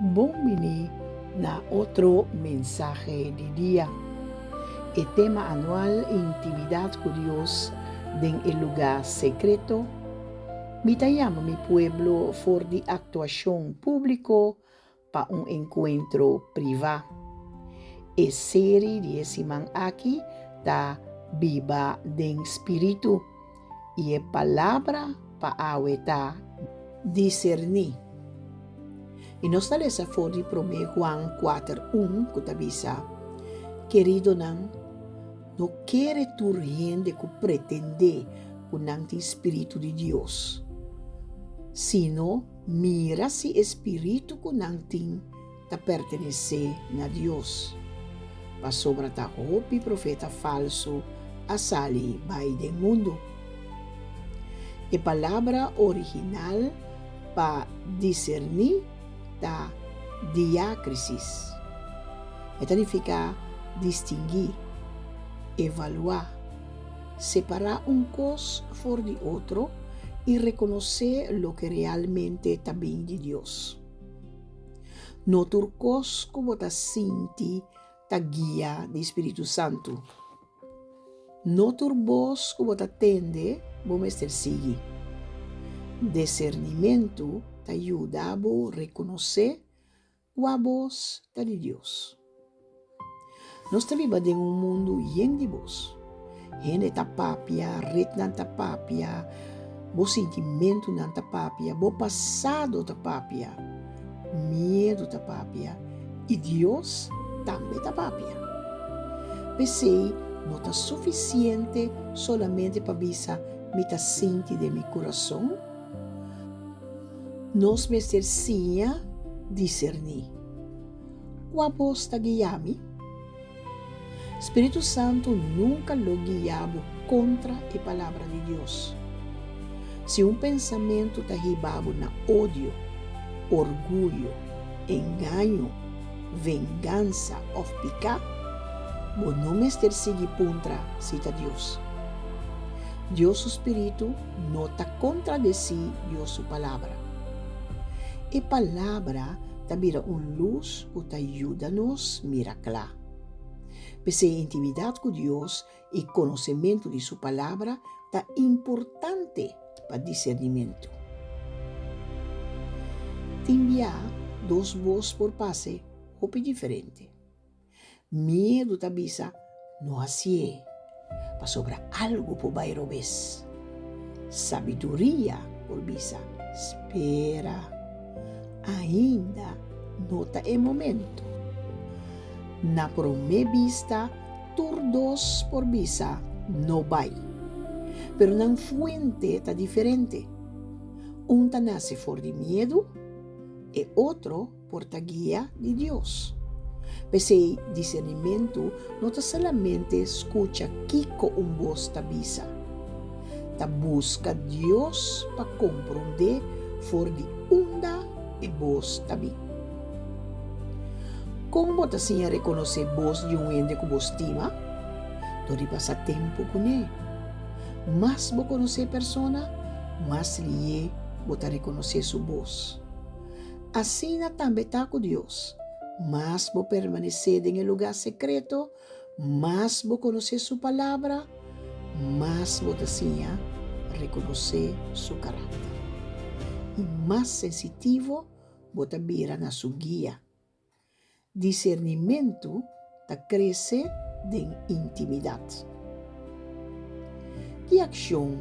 Bumili na otro mensaje de día. El tema anual Intimidad con Dios en el lugar secreto. Mitayama mi pueblo for di actuación público pa un encuentro privado. E serie di esimang aki ta viva den espiritu. Y e palabra pa aweta discerni. Y nos dale esa fori prome Juan 4:1 kutabisa. Querido nan, no quiere tu riende ku pretende con el espíritu de Dios, sino mira si espíritu con anting ta pertenece a Dios. Pa sobra ta hopi profeta falso asali bay del mundo. E palabra original pa discernir ta diacrisis. Ito significa distinguir, evaluar, separar un cos for de otro y reconocer lo que realmente está bien de Dios. No turcos como ta sinti ta guía de Espíritu Santo. No turbos como ta tende bomester sigue. Discernimento te ayuda a reconocer la voz de Dios. Nós vivemos em um mundo lleno de voz. Gente tapapia, ret nan tapapia, bo sentimento nan tapapia, bo passado tapapia, medo tapapia, e Deus também tapapia. Pensei, não está suficiente solamente para bisa me ta senti de mi coração. Nos mestercinha discernir. Qual voz ta guiami? Espírito Santo nunca lo guiaba contra a palavra de Deus. Se um pensamento está ribado na ódio, orgulho, engano, vingança ou picar, o não estar seguir contra cita Deus. Deus, o Espírito, não está contradecir Deus, sua palavra. E palavra ta vira luz o ta ajuda-nos miraclar. Pese intimidade com Deus e conhecimento de sua palavra ta importante para discernimento. Te enviar dos vozes por passe ou diferente. Medo ta bisa no assim para sobrar algo por bairro vez. Sabedoria por bisa espera. Ainda nota é momento. Na prome vista, turdos por visa no vai. Pero na fuente está diferente. Um ta nasce for de medo e outro por ta guia de Deus. Pese discernimento não ta solamente escucha kiko voz ta visa. Ta busca Deus para compreender for de onda e voz também. Como você assim reconhecer voz de ente que você estima? Dori passa tempo com ele. Mas você conhecer a pessoa, mais lhe você reconhecer sua voz. Assim também está com Deus. Mas você permanecer em lugar secreto, mas você conhecer sua palavra, mas você assim reconhecer seu caráter. E mais sensitivo, bota vira na sua guia. Discernimento ta cresce de intimidade. Que ação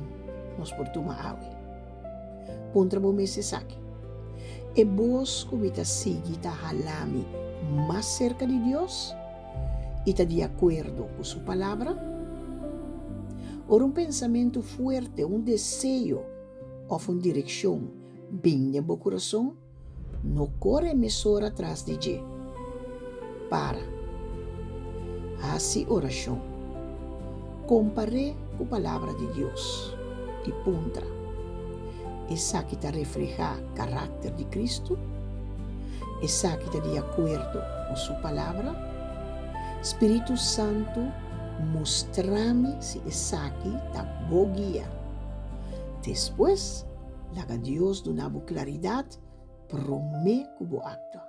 nós por tomar? Contra o saque. E vos como ta sigue ta halami mais cerca de Deus e ta de acordo com sua palavra? Ou pensamento forte, desejo ou direção bem no coração, não corre emissora atrás de Deus. Para. Assim oração. Compare com a palavra de Deus. E puntra. Essa que está refleja o caráter de Cristo. Essa que está de acordo com sua palavra. Espírito Santo, mostrame se essa que está boa guia. Depois, laga Deus donava claridade, promete que vou acto.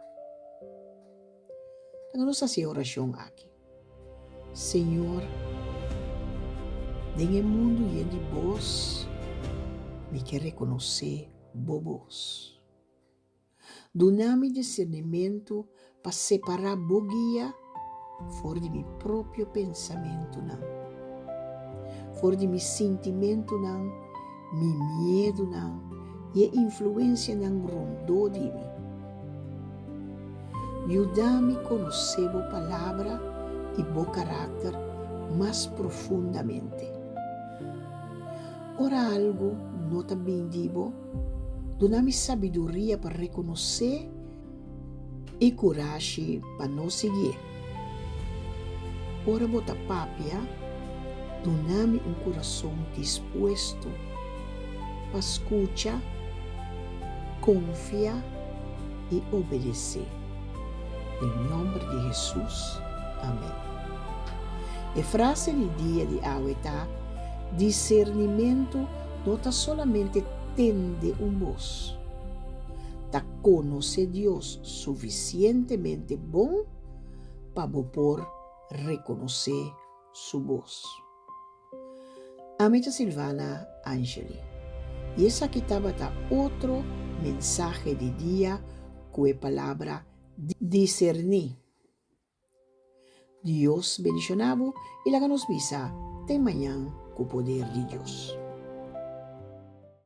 Naganos sa orasyon aki. Senhor, nesse mundo lleno de vos, me quer reconhecer bobos. Dá-me discernimento para separar bogia fora de meu próprio pensamento, não. Fora de meu sentimento, não. Mi medo, não. E a influência não rondou de mim. Ajuda-me a conhecer a palavra e o caráter mais profundamente. Ora algo não está bem dibo, dá-me sabedoria para reconhecer e coragem para não seguir. Ora bota papia, dá-me coração disposto para escutar, confiar e obedecer. Em nome de Jesus. Amém. A frase do dia de hoje está: discernimento não está solamente tende voz, está conhecer Deus suficientemente bom para poder reconhecer sua voz. Amém, Silvana Angeli. E essa aqui estava outro mensagem de dia com a palavra discernir. Deus bendicionado e la nos visa de manhã com o poder de Deus.